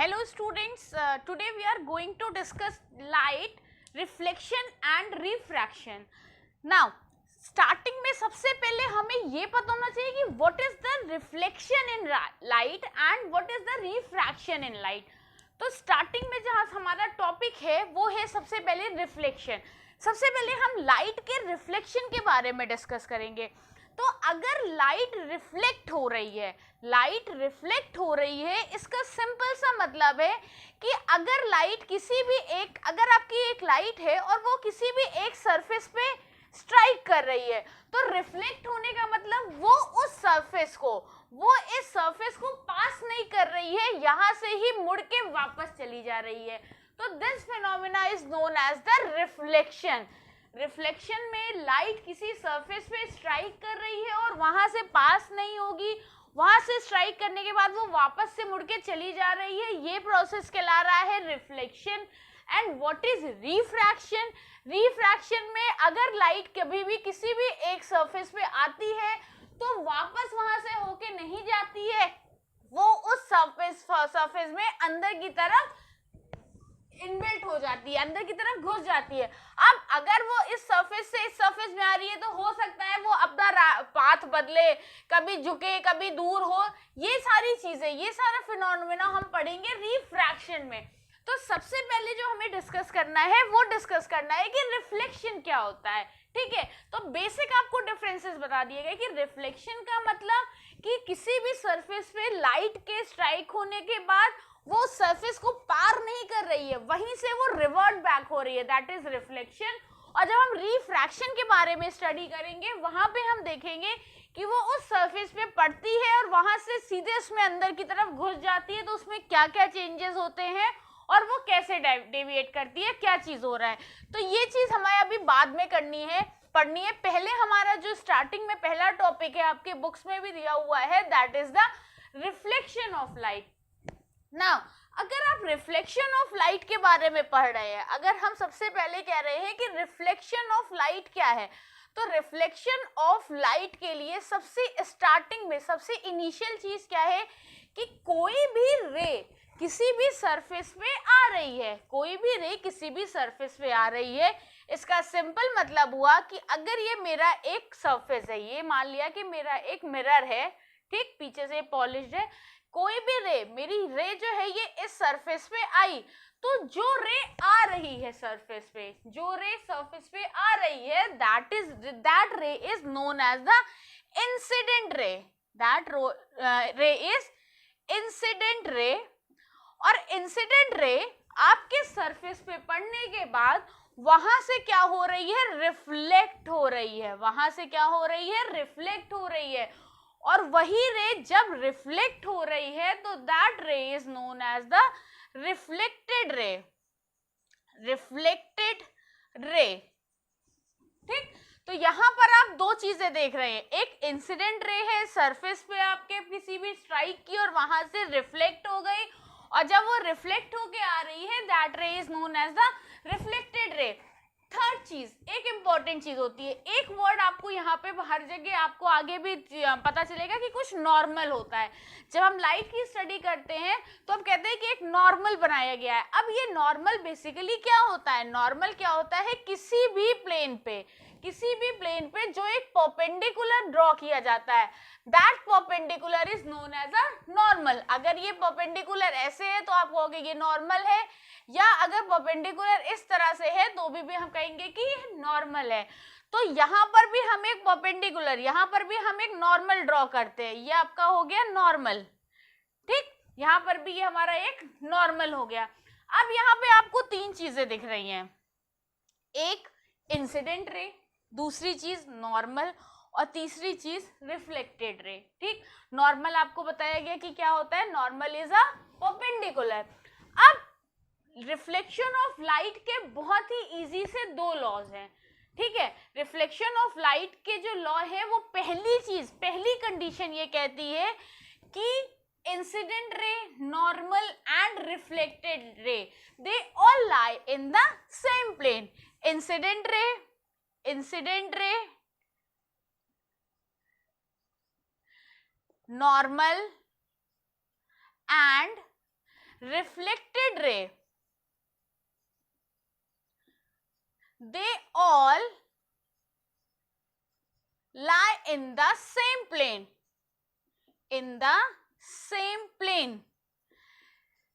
Hello students, today we are going to discuss light, reflection and refraction. Now, starting में सबसे पहले हमें ये पता होना चाहिए कि what is the reflection in light and what is the refraction in light. तो स्टार्टिंग में जहाँ हमारा टॉपिक है वो है सबसे पहले रिफ्लेक्शन. सबसे पहले हम लाइट के रिफ्लेक्शन के बारे में डिस्कस करेंगे. तो अगर लाइट रिफ्लेक्ट हो रही है, इसका सिंपल सा मतलब है कि अगर लाइट अगर आपकी एक लाइट है और वो किसी भी एक सरफेस पे स्ट्राइक कर रही है, तो रिफ्लेक्ट होने का मतलब वो इस सरफेस को पास नहीं कर रही है, यहां से ही मुड़ के वापस चली जा रही है. तो this phenomena is known as the reflection. Reflection में लाइट किसी सरफेस पे स्ट्राइक कर रही है और वहां से पास नहीं होगी, वहां से स्ट्राइक करने के बाद वो वापस से मुड़ के चली जा रही है. ये प्रोसेस कहला रहा है reflection. And what is refraction? Refraction में अगर लाइट कभी भी किसी भी एक सरफेस पे आती है तो वापस वहां से होके नहीं जाती है, वो उस सरफेस में अंदर की तरफ इनबिल्ट हो जाती है, अंदर की तरफ घुस जाती है. अब अगर वो इस सरफेस से इस सरफेस में आ रही है तो हो सकता है वो अपना पाथ बदले, कभी झुके कभी दूर हो. ये सारी चीजें, ये सारा फिनोमेना हम पढ़ेंगे रिफ्रैक्शन में. तो सबसे पहले जो हमें डिस्कस करना है कि रिफ्लेक्शन क्या होता है. ठीक है, तो बेसिक आपको डिफरेंसेस बता दिए गए कि रिफ्लेक्शन का मतलब कि किसी भी सरफेस पे लाइट के स्ट्राइक होने के बाद वो सरफेस को पार नहीं कर रही है, वहीं से वो रिवर्ट बैक हो रही है, दैट इज रिफ्लेक्शन. और जब हम रिफ्रैक्शन के बारे में स्टडी करेंगे वहां पे हम देखेंगे कि वो उस सरफेस पे पड़ती है और वहां से सीधे उसमें अंदर की तरफ घुस जाती है, तो उसमें क्या क्या चेंजेस होते हैं और वो कैसे डेविएट करती है, क्या चीज हो रहा है. तो ये चीज हमें अभी बाद में पढ़नी है. पहले हमारा जो स्टार्टिंग में पहला टॉपिक है, आपके बुक्स में भी दिया हुआ है, that is the reflection of light. Now अगर आप रिफ्लेक्शन ऑफ लाइट के बारे में पढ़ रहे हैं, अगर हम सबसे पहले कह रहे हैं कि रिफ्लेक्शन ऑफ लाइट क्या है, तो रिफ्लेक्शन ऑफ लाइट के लिए सबसे स्टार्टिंग में सबसे इनिशियल चीज क्या है कि कोई भी रे किसी भी सरफेस पे आ रही है. इसका सिंपल मतलब हुआ कि अगर ये मेरा एक सरफेस है, ये मान लिया कि मेरा एक मिरर है, ठीक, पीछे से पॉलिश्ड है, कोई भी मेरी रे जो है ये इस सरफेस पे आई, तो जो रे आ रही है सरफेस पे आ रही है, that ray is known as the incident ray. That ray is incident ray. और इंसिडेंट रे आपके सरफेस पे पड़ने के बाद वहां से क्या हो रही है, रिफ्लेक्ट हो रही है. और वही रे जब रिफ्लेक्ट हो रही है तो that ray is known as the reflected ray. ठीक, तो यहां पर आप दो चीजें देख रहे हैं, एक इंसिडेंट रे है, सरफेस पे आपके किसी भी स्ट्राइक की और वहां से रिफ्लेक्ट हो गई, और जब वो रिफ्लेक्ट होके आ रही है that ray is known as the reflected ray. Third चीज, एक इंपॉर्टेंट चीज होती है, एक वर्ड आपको यहाँ पे हर जगह आपको आगे भी पता चलेगा कि कुछ नॉर्मल होता है. जब हम लाइट की स्टडी करते हैं तो हम कहते हैं कि एक नॉर्मल बनाया गया है. अब ये नॉर्मल बेसिकली क्या होता है? नॉर्मल क्या होता है? किसी भी प्लेन पे जो एक परपेंडिकुलर ड्रॉ किया जाता है, that perpendicular is known as a normal. अगर ये परपेंडिकुलर ऐसे है तो आप कहोगे ये नॉर्मल है, या अगर परपेंडिकुलर इस तरह से है तो भी हम कहेंगे कि ये नॉर्मल है. तो यहाँ पर भी हम एक परपेंडिकुलर, यहाँ पर भी हम एक नॉर्मल ड्रॉ करते हैं, ये आपका हो गया नॉर्मल. ठीक, यहाँ पर भी ये हमारा एक नॉर्मल हो गया. अब यहाँ पे आपको तीन चीजें दिख रही हैं, एक इंसिडेंट रे, दूसरी चीज नॉर्मल, और तीसरी चीज रिफ्लेक्टेड रे. ठीक, नॉर्मल आपको बताया गया कि क्या होता है, नॉर्मल इज अ परपेंडिकुलर. अब रिफ्लेक्शन ऑफ लाइट के बहुत ही इजी से दो लॉज हैं. ठीक है, रिफ्लेक्शन ऑफ लाइट के जो लॉ है वो पहली कंडीशन ये कहती है कि incident ray, normal and reflected ray, they all lie in the same plane. Incident ray, normal and reflected ray, they all lie in the same plane, in the same plane.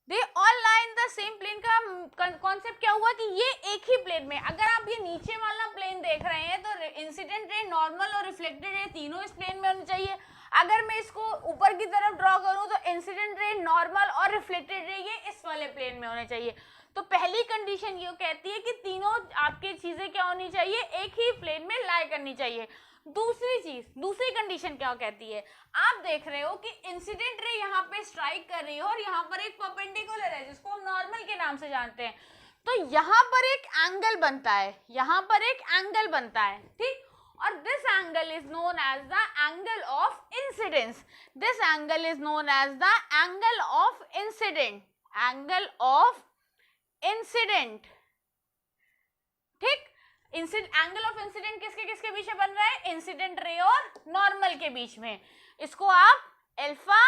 They all lie in the same plane का concept क्या हुआ कि ये एक ही plane में, अगर आप ये नीचे वाला प्लेन देख रहे हैं तो इंसिडेंट रे, नॉर्मल और रिफ्लेक्टेड रे तीनों इस प्लेन में होने चाहिए। अगर मैं इसको ऊपर की तरफ ड्रॉ करूं तो इंसिडेंट रे, नॉर्मल और रिफ्लेक्टेड रे ये इस वाले प्लेन में होने चाहिए। तो पहली कंडीशन ये कहती है कि तीनों आपकी चीजें क्या होनी चाहिए, एक ही प्लेन में लाई करनी चाहिए। दूसरी कंडीशन क्या कहती है, आप देख रहे हो कि इंसिडेंट रे यहाँ पे स्ट्राइक कर रही है और यहाँ पर एक परपेंडिकुलर है जिसको हम नॉर्मल के नाम से जानते हैं, तो यहाँ पर एक एंगल बनता है, यहाँ पर एक एंगल बनता है, ठीक। और this angle is known as the angle of incidence, this angle is known as the angle of incident, angle of incident, ठीक। एंगल ऑफ इंसिडेंट किसके किसके बीच में बन रहा है, इंसिडेंट रे और नॉर्मल के बीच में, इसको आप अल्फा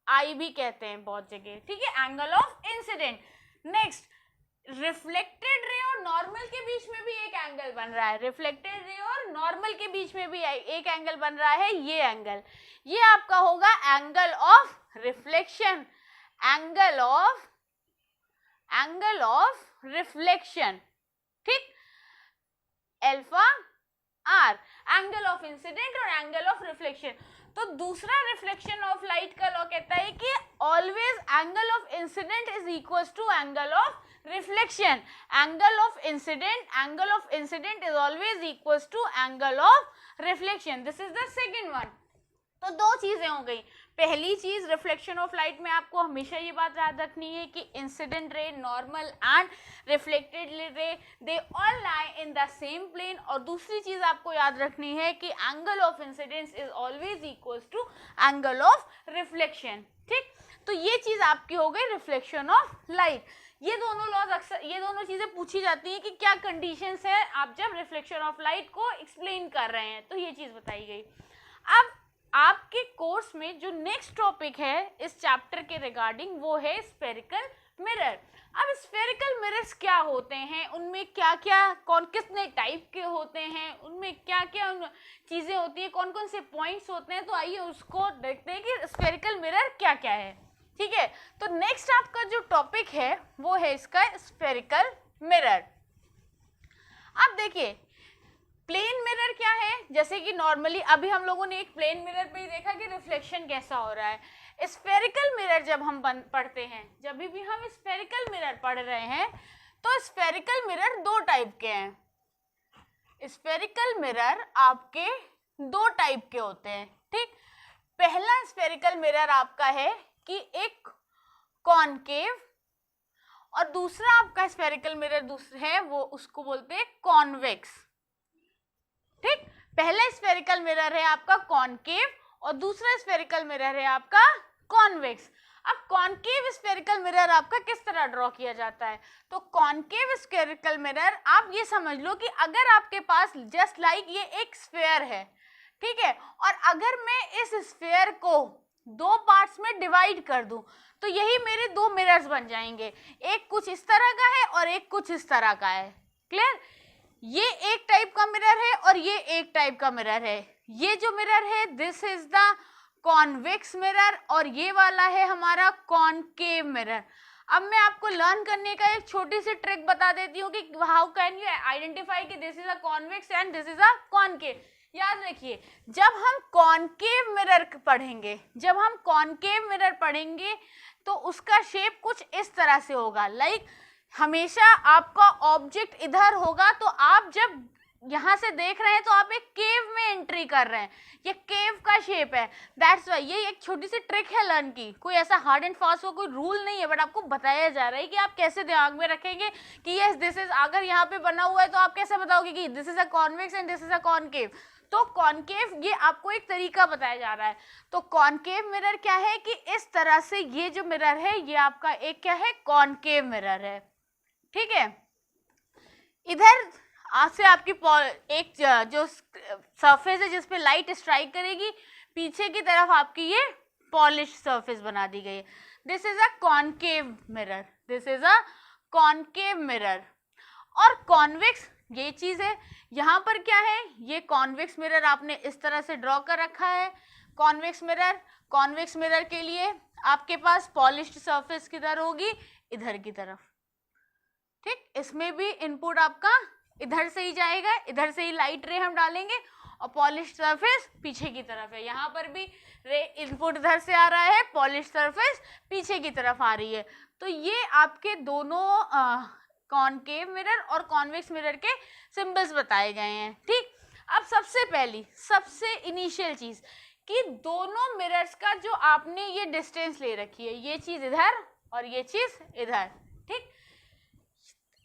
आई भी कहते हैं बहुत जगह, ठीक है, angle of incident. Next, reflected ray और नॉर्मल के बीच में भी एक एंगल बन रहा है, रिफ्लेक्टेड रे और नॉर्मल के बीच में भी एक एंगल बन रहा है, ये एंगल, ये आपका होगा angle of reflection, angle of reflection, ठीक। Alpha R, angle of incident और एंगल ऑफ रिफ्लेक्शन। तो दूसरा रिफ्लेक्शन ऑफ लाइट का लॉ कहता है कि always angle of incident is equal to angle of reflection, angle of incident is always equal to angle of reflection, this is the second one. तो दो चीजें हो गई, पहली चीज रिफ्लेक्शन ऑफ लाइट में आपको हमेशा ये बात याद रखनी है कि incident ray, normal and reflected ray they all lie in the same plane, और दूसरी चीज आपको याद रखनी है कि angle of incidence is always equal to angle of reflection, ठीक। तो ये चीज आपकी हो गई रिफ्लेक्शन ऑफ लाइट। ये दोनों लॉज अक्सर, ये दोनों चीजें पूछी जाती हैं कि क्या कंडीशंस है आप जब रिफ्लेक्शन ऑफ लाइट को एक्सप्लेन कर रहे हैं, तो ये चीज बताई गई। अब आपके कोर्स में जो नेक्स्ट टॉपिक है इस चैप्टर के रिगार्डिंग वो है स्फेरिकल मिरर। अब स्फेरिकल मिरर्स क्या होते हैं, उनमें क्या क्या कितने टाइप के होते हैं, उनमें क्या क्या चीज़ें होती हैं, कौन कौन से पॉइंट्स होते हैं, तो आइए उसको देखते हैं कि स्फेरिकल मिरर क्या क्या है, ठीक है। तो नेक्स्ट आपका जो टॉपिक है वो है इसका स्फेरिकल मिरर। अब देखिए प्लेन मिरर क्या है, जैसे कि नॉर्मली अभी हम लोगों ने एक प्लेन मिरर पे ही देखा कि रिफ्लेक्शन कैसा हो रहा है। स्फेरिकल मिरर जब हम पढ़ते हैं, जब भी हम स्फेरिकल मिरर पढ़ रहे हैं तो स्फेरिकल मिरर दो टाइप के हैं। स्फेरिकल मिरर आपके दो टाइप के होते हैं, ठीक। पहला स्फेरिकल मिरर आपका है कि एक कॉनकेव, और दूसरा आपका स्फेरिकल मिरर दूसरा है वो उसको बोलते हैं कॉन्वेक्स, ठीक। पहला स्फेरिकल मिरर है आपका कॉनकेव और दूसरा स्फेरिकल मिरर है आपका कॉन्वेक्स। अब कॉनकेव स्फेरिकल मिरर आपका किस तरह ड्रॉ किया जाता है, तो कॉनकेव स्फेरिकल मिरर आप ये समझ लो कि अगर आपके पास जस्ट लाइक ये एक स्फेयर है, ठीक है, और अगर मैं इस स्फेयर को दो पार्ट्स में डिवाइड कर दूं तो यही मेरे दो मिरर्स बन जाएंगे, एक कुछ इस तरह का है और एक कुछ इस तरह का है, क्लियर। ये एक टाइप का मिरर है और ये एक टाइप का मिरर है। ये जो मिरर है this is the convex mirror और ये वाला है हमारा कॉनकेव मिरर। अब मैं आपको लर्न करने का एक छोटी सी ट्रिक बता देती हूँ कि हाउ कैन यू आइडेंटिफाई कि this is a convex and this is a concave. याद रखिए जब हम कॉनकेव मिरर पढ़ेंगे तो उसका शेप कुछ इस तरह से होगा, लाइक हमेशा आपका ऑब्जेक्ट इधर होगा, तो आप जब यहाँ से देख रहे हैं तो आप एक केव में एंट्री कर रहे हैं, ये केव का शेप है, दैट्स वाई। ये एक छोटी सी ट्रिक है लर्न की, कोई ऐसा हार्ड एंड फास्ट कोई रूल नहीं है, बट आपको बताया जा रहा है कि आप कैसे दिमाग में रखेंगे कि यस दिस इज, अगर यहाँ पे बना हुआ है तो आप कैसे बताओगे कि this is a convex and this is a concave. तो कॉनकेव ये आपको एक तरीका बताया जा रहा है। तो कॉनकेव मिरर क्या है कि इस तरह से ये जो मिरर है ये आपका एक क्या है, कॉनकेव मिरर है, ठीक है। इधर आज से आपकी एक जो सरफेस है जिस पे लाइट स्ट्राइक करेगी, पीछे की तरफ आपकी ये पॉलिश सरफेस बना दी गई है। This is a concave mirror, this is a concave mirror. और कॉन्वेक्स ये चीज है, यहाँ पर क्या है, ये कॉन्वेक्स मिरर आपने इस तरह से ड्रॉ कर रखा है। कॉन्वेक्स मिरर, कॉन्वेक्स मिरर के लिए आपके पास पॉलिश्ड सरफेस किधर होगी, इधर की तरफ, ठीक। इसमें भी इनपुट आपका इधर से ही जाएगा, इधर से ही लाइट रे हम डालेंगे और पॉलिश सरफेस पीछे की तरफ है। यहाँ पर भी रे इनपुट इधर से आ रहा है, पॉलिश सरफेस पीछे की तरफ आ रही है। तो ये आपके दोनों कॉनकेव मिरर और कॉन्वेक्स मिरर के सिंबल्स बताए गए हैं, ठीक। अब सबसे पहली, सबसे इनिशियल चीज कि दोनों मिरर्स का जो आपने ये डिस्टेंस ले रखी है, ये चीज इधर और ये चीज इधर, ठीक।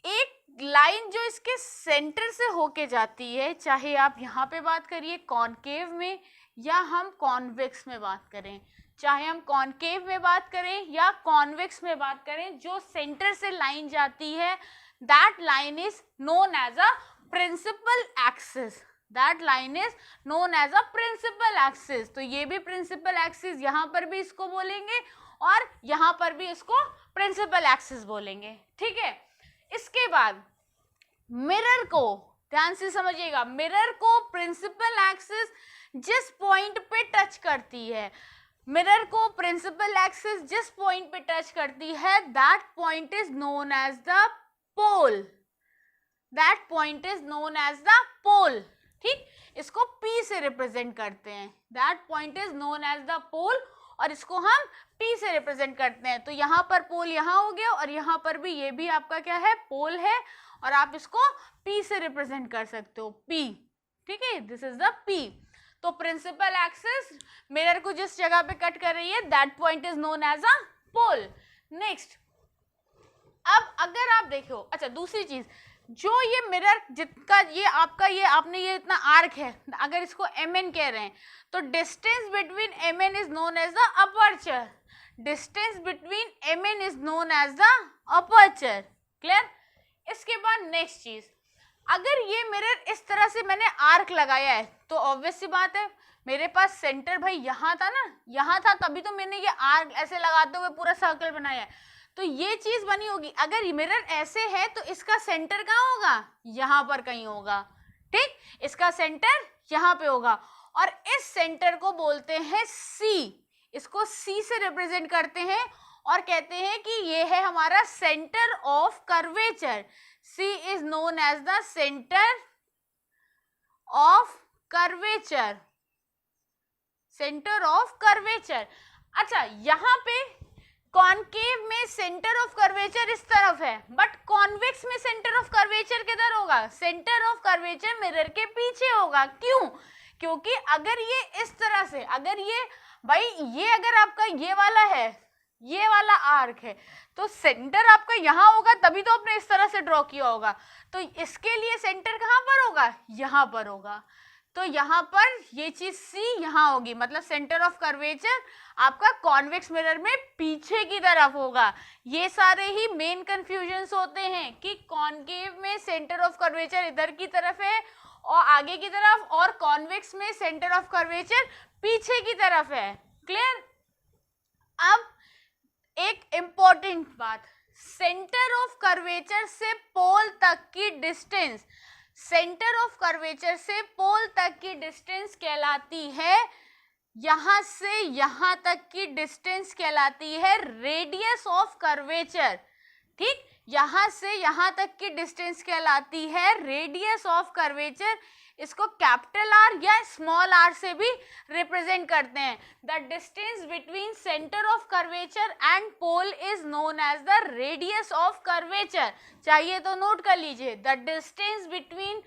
एक लाइन जो इसके सेंटर से होके जाती है, चाहे आप यहाँ पे बात करिए कॉनकेव में या हम कॉन्वेक्स में बात करें, चाहे हम कॉनकेव में बात करें या कॉन्वेक्स में बात करें, जो सेंटर से लाइन जाती है, that line is known as a principal axis, that line is known as a principal axis. तो ये भी प्रिंसिपल एक्सिस, यहाँ पर भी इसको बोलेंगे और यहाँ पर भी इसको प्रिंसिपल एक्सिस बोलेंगे, ठीक है। इसके बाद मिरर को ध्यान से समझिएगा, मिरर को प्रिंसिपल एक्सिस जिस पॉइंट पे टच करती है, मिरर को प्रिंसिपल एक्सिस जिस पॉइंट पे टच करती है, that point is known as the pole, that point is known as the pole, ठीक। इसको P से रिप्रेजेंट करते हैं, that point is known as the pole, और इसको हम P से रिप्रेजेंट करते हैं। तो यहाँ पर पोल यहाँ हो गया और यहाँ पर भी ये भी आपका क्या है, पोल है, और आप इसको P से रिप्रेजेंट कर सकते हो, P, ठीक है, दिस इज द P। तो प्रिंसिपल एक्सिस मिरर को जिस जगह पे कट कर रही है, that point is known as a pole. Next, अब अगर आप देखो, अच्छा दूसरी चीज, जो ये मिरर जिसका ये आपका ये आपने ये इतना आर्क है, अगर इसको mn कह रहे हैं, तो distance between mn is known as the aperture, distance between mn is known as the aperture, clear. इसके बाद नेक्स्ट चीज, अगर ये मिरर इस तरह से मैंने आर्क लगाया है, तो ऑब्वियस सी बात है मेरे पास सेंटर भाई यहाँ था ना, यहाँ था, तभी तो मैंने ये आर्क ऐसे लगाते हुए पूरा सर्कल बनाया है, तो ये चीज बनी होगी। अगर मिरर ऐसे है तो इसका सेंटर कहाँ होगा, यहाँ पर कहीं होगा, ठीक, इसका सेंटर यहाँ पे होगा, और इस सेंटर को बोलते हैं C, इसको C से रिप्रेजेंट करते हैं और कहते हैं कि ये है हमारा centre of curvature, C is known as the centre of curvature, centre of curvature. अच्छा, यहाँ पे कॉनकेव में सेंटर ऑफ कर्वेचर इस तरफ है, बट कॉन्वेक्स में सेंटर ऑफ कर्वेचर किधर होगा, सेंटर ऑफ कर्वेचर मिरर के पीछे होगा। क्यों, क्योंकि अगर ये इस तरह से, अगर ये भाई ये अगर आपका ये वाला है, ये वाला आर्क है, तो सेंटर आपका यहाँ होगा, तभी तो आपने इस तरह से ड्रॉ किया होगा, तो इसके लिए सेंटर कहाँ पर होगा, यहाँ पर होगा। तो यहाँ पर ये चीज C यहाँ होगी, मतलब सेंटर ऑफ कर्वेचर आपका कॉन्वेक्स मिरर में पीछे की तरफ होगा। ये सारे ही मेन कंफ्यूजन्स होते हैं कि कॉनकेव में सेंटर ऑफ कर्वेचर इधर की तरफ है और आगे की तरफ, और कॉन्वेक्स में सेंटर ऑफ कर्वेचर पीछे की तरफ है, क्लियर। अब एक इंपॉर्टेंट बात, सेंटर ऑफ कर्वेचर से पोल तक की डिस्टेंस, सेंटर ऑफ कर्वेचर से पोल तक की डिस्टेंस कहलाती है, यहां से यहां तक की डिस्टेंस कहलाती है रेडियस ऑफ कर्वेचर, ठीक, यहां से यहां तक की डिस्टेंस कहलाती है रेडियस ऑफ कर्वेचर। इसको कैपिटल आर या स्मॉल आर से भी रिप्रेजेंट करते हैं। The distance between centre of curvature and pole is known as the radius of curvature. चाहिए तो नोट कर लीजिए, the distance between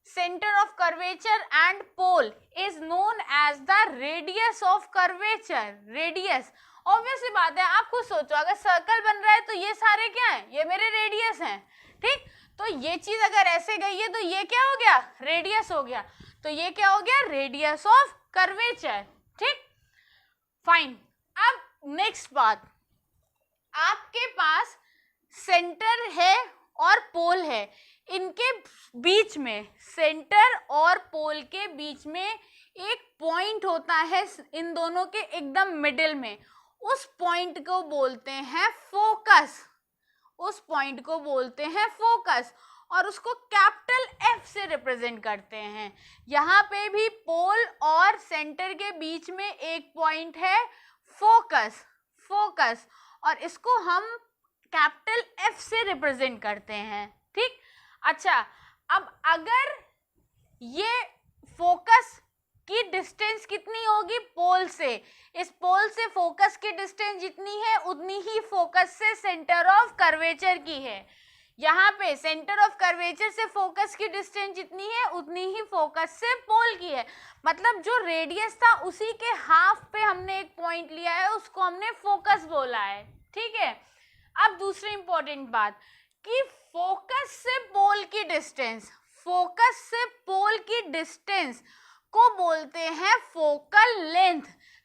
centre of curvature and pole is known as the radius of curvature. Radius, obvious सी बात है, आप खुद सोचो, अगर सर्कल बन रहा है तो ये सारे क्या है, ये मेरे रेडियस हैं, ठीक। तो ये चीज अगर ऐसे गई है तो ये क्या हो गया, रेडियस हो गया, तो ये क्या हो गया, रेडियस ऑफ कर्वेचर, ठीक, फाइन। अब नेक्स्ट बात, आपके पास सेंटर है और पोल है, इनके बीच में, सेंटर और पोल के बीच में एक पॉइंट होता है इन दोनों के एकदम मिडिल में, उस पॉइंट को बोलते हैं फोकस, उस पॉइंट को बोलते हैं फोकस, और उसको कैपिटल F से रिप्रेजेंट करते हैं। यहाँ पे भी पोल और सेंटर के बीच में एक पॉइंट है फोकस, फोकस, और इसको हम कैपिटल F से रिप्रेजेंट करते हैं, ठीक। अच्छा, अब अगर ये फोकस की डिस्टेंस कितनी होगी पोल से, इस पोल से फोकस की डिस्टेंस जितनी है उतनी ही फोकस से सेंटर ऑफ कर्वेचर की है। यहाँ पे सेंटर ऑफ कर्वेचर से फोकस की डिस्टेंस जितनी है उतनी ही फोकस से पोल की है। मतलब जो रेडियस था उसी के हाफ पे हमने एक पॉइंट लिया है, उसको हमने फोकस बोला है, ठीक है। अब दूसरी इंपॉर्टेंट बात कि फोकस से पोल की डिस्टेंस, फोकस से पोल की डिस्टेंस को बोलते हैं focal length.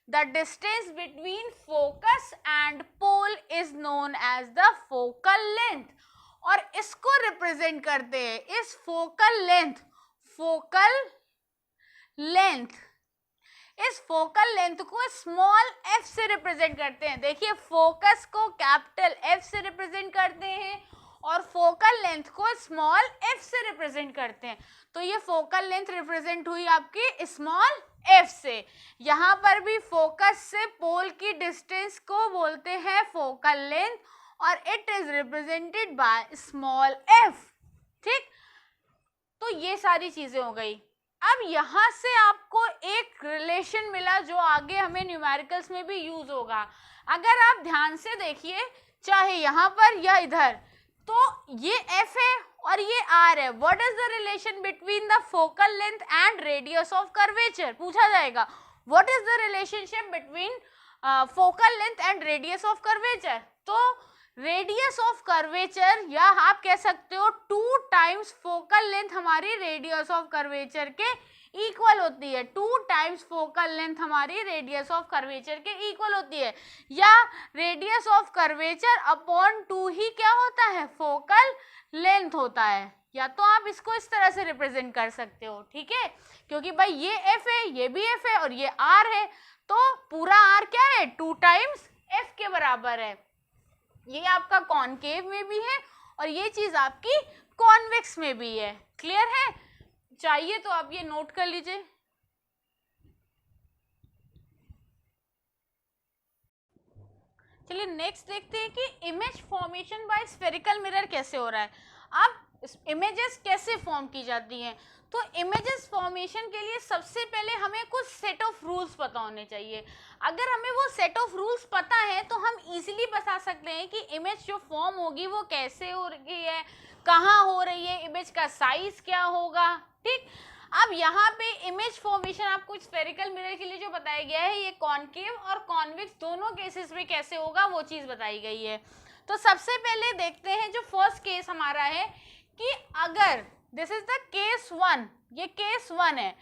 The distance between focus and pole is known as the focal length, और इसको रिप्रेजेंट करते हैं, इस फोकल लेंथ, फोकल लेंथ, इस फोकल लेंथ को स्मॉल f से रिप्रेजेंट करते हैं। देखिए फोकस को कैपिटल F से रिप्रेजेंट करते हैं और फोकल लेंथ को स्मॉल f से रिप्रेजेंट करते हैं। तो ये फोकल लेंथ रिप्रेजेंट हुई आपकी स्मॉल f से। यहाँ पर भी फोकस से पोल की डिस्टेंस को बोलते हैं फोकल लेंथ और it is represented by small f, ठीक। तो ये सारी चीजें हो गई। अब यहाँ से आपको एक रिलेशन मिला जो आगे हमें न्यूमेरिकल्स में भी यूज होगा। अगर आप ध्यान से देखिए, चाहे यहाँ पर या इधर, तो ये f है और ये r है। What is the relation between the focal length and radius of curvature, पूछा जाएगा। What is the relationship between focal length and radius of curvature? तो रेडियस ऑफ कर्वेचर, या आप कह सकते हो 2 टाइम्स फोकल लेंथ हमारी रेडियस ऑफ कर्वेचर के इक्वल होती है। 2 टाइम्स फोकल लेंथ हमारी रेडियस ऑफ कर्वेचर के इक्वल होती है, या रेडियस ऑफ कर्वेचर अपॉन 2 ही क्या होता है, फोकल लेंथ होता है। या तो आप इसको इस तरह से रिप्रेजेंट कर सकते हो, ठीक है, क्योंकि भाई ये f है, ये भी f है और ये r है, तो पूरा r क्या है, 2 टाइम्स f के बराबर है। ये आपका कॉनकेव में भी है और ये चीज आपकी कॉन्वेक्स में भी है। क्लियर है? चाहिए तो आप ये नोट कर लीजिए। चलिए नेक्स्ट देखते हैं कि image formation by spherical mirror कैसे हो रहा है। अब इमेजेस कैसे फॉर्म की जाती हैं? तो इमेजेस फॉर्मेशन के लिए सबसे पहले हमें कुछ सेट ऑफ रूल्स पता होने चाहिए। अगर हमें वो सेट ऑफ रूल्स पता है तो हम इजीली बता सकते हैं कि इमेज जो फॉर्म होगी वो कैसे हो रही है, कहाँ हो रही है, इमेज का साइज क्या होगा, ठीक। अब यहाँ पे इमेज फॉर्मेशन आपको स्फेरिकल मिरर के लिए जो बताया गया है, ये कॉनकेव और कॉन्वेक्स दोनों केसेस में कैसे होगा वो चीज बताई गई है। तो सबसे पहले देखते हैं जो फर्स्ट केस हमारा है कि अगर दिस इज द केस 1, ये केस 1 है,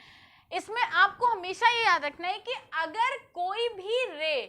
इसमें आपको हमेशा ये याद रखना है कि अगर कोई भी रे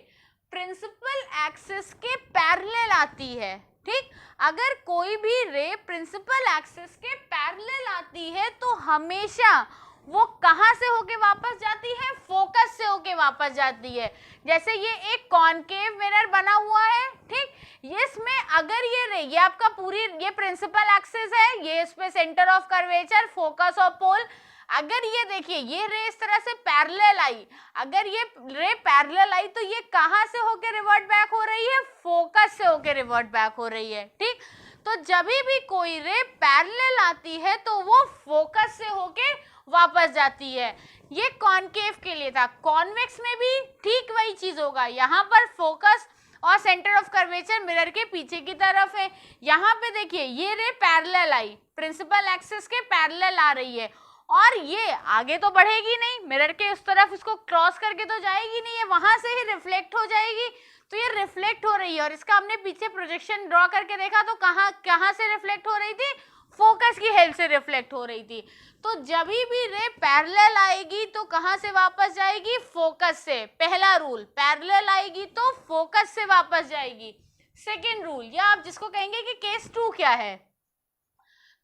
प्रिंसिपल एक्सिस के पैरेलल आती है, ठीक, अगर कोई भी रे प्रिंसिपल एक्सिस के पैरेलल आती है तो हमेशा वो कहाँ से होके वापस जाती है, फोकस से होके वापस जाती है। जैसे ये एक कॉनकेव मिरर बना हुआ है, ठीक, ये इसमें अगर ये रे, ये आपका पूरी ये प्रिंसिपल एक्सिस है, ये इस पे सेंटर ऑफ कर्वेचर, फोकस और पोल, अगर ये देखिए ये रे इस तरह से पैरेलल आई, अगर ये रे पैरेलल आई तो ये कहाँ से होके रिवर्ट बैक हो रही है, फोकस से होके रिवर्ट बैक हो रही है, ठीक। तो जब भी कोई रे पैरेलल आती है तो वो फोकस से होके वापस जाती है। ये कॉनकेव के लिए था। कॉन्वेक्स में भी ठीक वही चीज होगा। यहाँ पर फोकस और सेंटर ऑफ कर्वेचर मिरर के पीछे की तरफ है। यहाँ पे देखिए ये रे पैरेलल आई, प्रिंसिपल एक्सिस के पैरेलल आ रही है और ये आगे तो बढ़ेगी नहीं, मिरर के उस तरफ इसको क्रॉस करके तो जाएगी नहीं, ये वहां से ही रिफ्लेक्ट हो जाएगी। तो ये रिफ्लेक्ट हो रही है और इसका हमने पीछे प्रोजेक्शन ड्रॉ करके देखा तो कहाँ से रिफ्लेक्ट हो रही थी, फोकस की हेल्प से रिफ्लेक्ट हो रही थी। तो जब भी रे पैरेलल आएगी तो कहाँ से वापस जाएगी, फोकस से। पहला रूल, पैरेलल आएगी तो फोकस से वापस जाएगी। सेकेंड रूल, या आप जिसको कहेंगे कि केस 2 क्या है,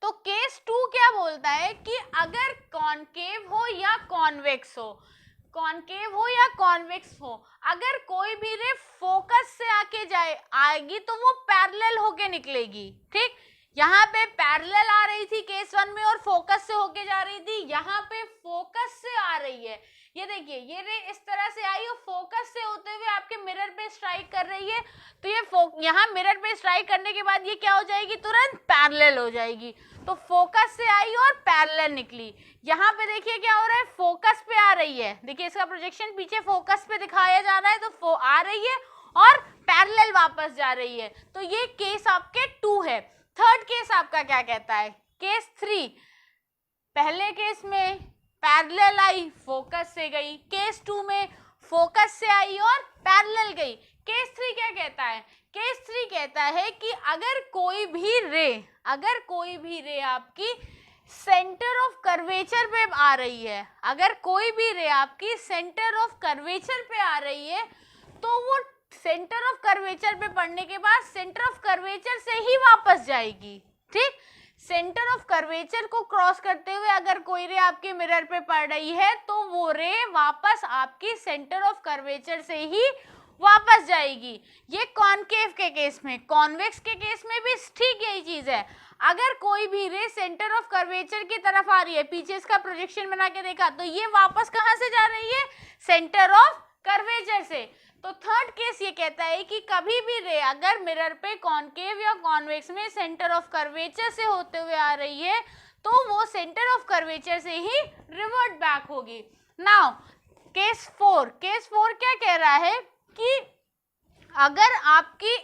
तो केस 2 क्या बोलता है कि अगर कॉनकेव हो या कॉन्वेक्स हो, कॉनकेव हो या कॉन्वेक्स हो, अगर कोई भी रे फोकस से आके आएगी तो वो पैरेलल होके निकलेगी। ठीक, यहाँ पे पैरेलल आ रही थी केस 1 में और फोकस से होके जा रही थी, यहाँ पे फोकस से आ रही है। ये देखिए ये रे इस तरह से आई और फोकस से होते हुए आपके मिरर पे स्ट्राइक कर रही है, तो ये यहाँ मिरर पे स्ट्राइक करने के बाद ये क्या हो जाएगी, तुरंत पैरेलल हो जाएगी। तो फोकस से आई और पैरेलल निकली। यहाँ पे देखिए क्या हो रहा है, फोकस पे आ रही है, देखिए इसका प्रोजेक्शन पीछे फोकस पे दिखाया जा रहा है, तो आ रही है और पैरेलल वापस जा रही है। तो ये केस आपके 2 है। थर्ड केस आपका क्या कहता है, केस 3, पहले केस में पैरेलल आई फोकस से गई, केस 2 में फोकस से आई और पैरेलल गई। केस 3 क्या कहता है, केस 3 कहता है कि अगर कोई भी रे आपकी सेंटर ऑफ कर्वेचर पे आ रही है, अगर कोई भी रे आपकी सेंटर ऑफ कर्वेचर पे आ रही है, तो वो सेंटर ऑफ कर्वेचर पे पड़ने के बाद सेंटर ऑफ कर्वेचर से ही वापस जाएगी। ठीक, सेंटर ऑफ कर्वेचर को क्रॉस करते हुए अगर कोई रे आपके मिरर पे पड़ रही है तो वो रे वापस आपकी सेंटर ऑफ कर्वेचर से ही वापस जाएगी। ये कॉनकेव के केस में, कॉन्वेक्स के केस में भी ठीक यही चीज है। अगर कोई भी रे सेंटर ऑफ कर्वेचर की तरफ आ रही है, पीछे इसका प्रोजेक्शन बना के देखा, तो ये वापस कहां से जा रही है, सेंटर ऑफ कर्वेचर से। तो थर्ड केस ये कहता है कि कभी भी रे अगर मिरर पे कॉनकेव या कॉन्वेक्स में सेंटर ऑफ कर्वेचर से होते हुए आ रही है, तो वो सेंटर ऑफ कर्वेचर से ही रिवर्ट बैक होगी। नाउ केस 4 क्या कह रहा है कि अगर आपकी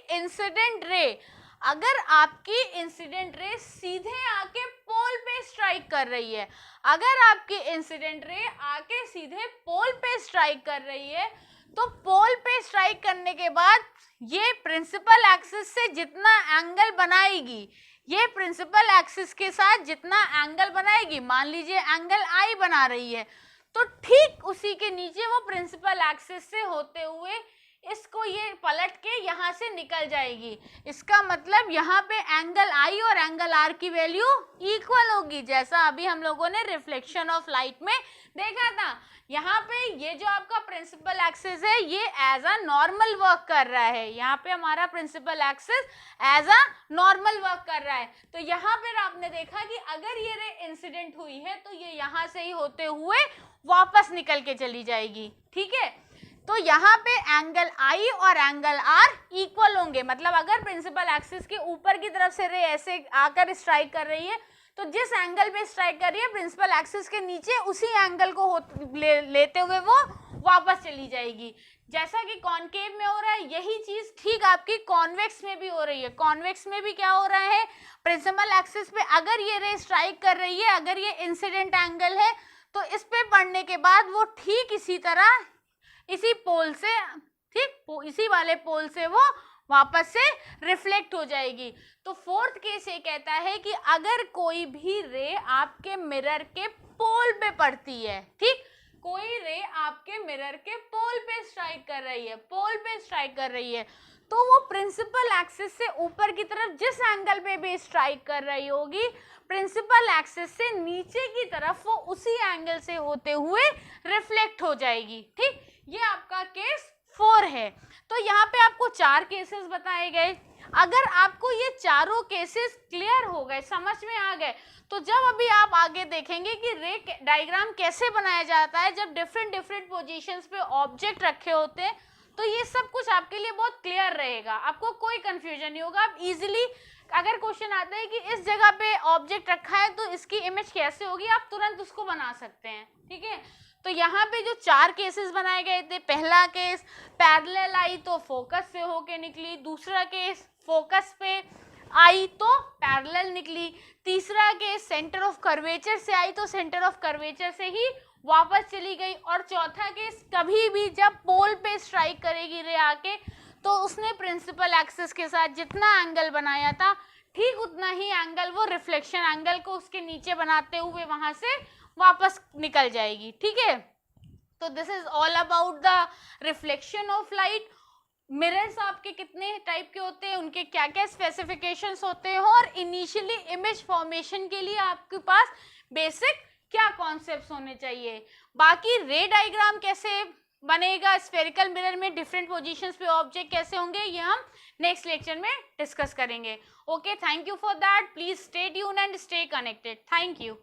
इंसिडेंट रे सीधे आके पोल पे स्ट्राइक कर रही है, अगर आपकी इंसिडेंट रे आके सीधे पोल पे स्ट्राइक कर रही है, तो पोल पे स्ट्राइक करने के बाद ये प्रिंसिपल एक्सिस से जितना एंगल बनाएगी, ये प्रिंसिपल एक्सिस के साथ जितना एंगल बनाएगी, मान लीजिए एंगल आई बना रही है, तो ठीक उसी के नीचे वो प्रिंसिपल एक्सिस से होते हुए इसको ये पलट के यहाँ से निकल जाएगी। इसका मतलब यहाँ पे एंगल आई और एंगल आर की वैल्यू इक्वल होगी, जैसा अभी हम लोगों ने रिफ्लेक्शन ऑफ लाइट में देखा था। यहाँ पे ये जो आपका प्रिंसिपल एक्सिस है ये एज अ नॉर्मल वर्क कर रहा है, यहाँ पे हमारा principal axis as a normal work कर रहा है। तो यहाँ पर आपने देखा कि अगर ये रे इंसिडेंट हुई है तो ये यहाँ से ही होते हुए वापस निकल के चली जाएगी। ठीक है, तो यहाँ पे एंगल आई और एंगल आर इक्वल होंगे, मतलब अगर प्रिंसिपल एक्सिस के ऊपर की तरफ से रे ऐसे आकर स्ट्राइक कर रही है, तो जिस एंगल पे स्ट्राइक कर रही है प्रिंसिपल एक्सिस के नीचे उसी एंगल को लेते हुए वो वापस चली जाएगी। जैसा कि कॉनकेव में हो रहा है, यही चीज ठीक आपकी कॉन्वेक्स में भी हो रही है। कॉन्वेक्स में भी क्या हो रहा है, प्रिंसिपल एक्सिस पे अगर ये रे स्ट्राइक कर रही है, अगर ये इंसिडेंट एंगल है, तो इस पे पड़ने के बाद वो ठीक इसी तरह इसी पोल से, ठीक इसी वाले पोल से वो वापस से रिफ्लेक्ट हो जाएगी। तो फोर्थ केस ये कहता है कि अगर कोई भी रे आपके मिरर के पोल पे पड़ती है, ठीक, कोई रे आपके मिरर के पोल पे स्ट्राइक कर रही है, तो वो प्रिंसिपल एक्सिस से ऊपर की तरफ जिस एंगल पे भी स्ट्राइक कर रही होगी, प्रिंसिपल एक्सिस से नीचे की तरफ वो उसी एंगल से होते हुए रिफ्लेक्ट हो जाएगी। ठीक, ये आपका केस 4 है। तो यहाँ पे आपको 4 केसेस बताए गए। अगर आपको ये चारों केसेस क्लियर हो गए, समझ में आ गए, तो जब अभी आप आगे देखेंगे कि रे डायग्राम कैसे बनाया जाता है, जब डिफरेंट पोजीशंस पे ऑब्जेक्ट रखे होते हैं, तो ये सब कुछ आपके लिए बहुत क्लियर रहेगा, आपको कोई कंफ्यूजन नहीं होगा। आप इजीली, अगर क्वेश्चन आता है कि इस जगह पे ऑब्जेक्ट रखा है तो इसकी इमेज कैसे होगी, आप तुरंत उसको बना सकते हैं। ठीक है, तो यहाँ पे जो 4 केसेस बनाए गए थे, पहला केस पैरेलल आई तो फोकस से होके निकली, दूसरा केस फोकस पे आई तो पैरेलल निकली, तीसरा केस सेंटर ऑफ कर्वेचर से आई तो सेंटर ऑफ कर्वेचर से ही वापस चली गई, और चौथा केस कभी भी जब पोल पे स्ट्राइक करेगी रे आके, तो उसने प्रिंसिपल एक्सिस के साथ जितना एंगल बनाया था ठीक उतना ही एंगल वो रिफ्लेक्शन एंगल को उसके नीचे बनाते हुए वहां से वापस निकल जाएगी। ठीक है, तो this is all about the reflection of light. Mirrors आपके कितने टाइप के होते हैं, उनके क्या क्या स्पेसिफिकेशंस होते हैं, और इनिशियली इमेज फॉर्मेशन के लिए आपके पास बेसिक क्या कॉन्सेप्ट्स होने चाहिए। बाकी रे डायग्राम कैसे बनेगा, स्फेरिकल मिरर में डिफरेंट पोजीशंस पे ऑब्जेक्ट कैसे होंगे, ये हम नेक्स्ट लेक्चर में डिस्कस करेंगे। Okay, thank you for that. Please stay tuned and stay connected. Thank you.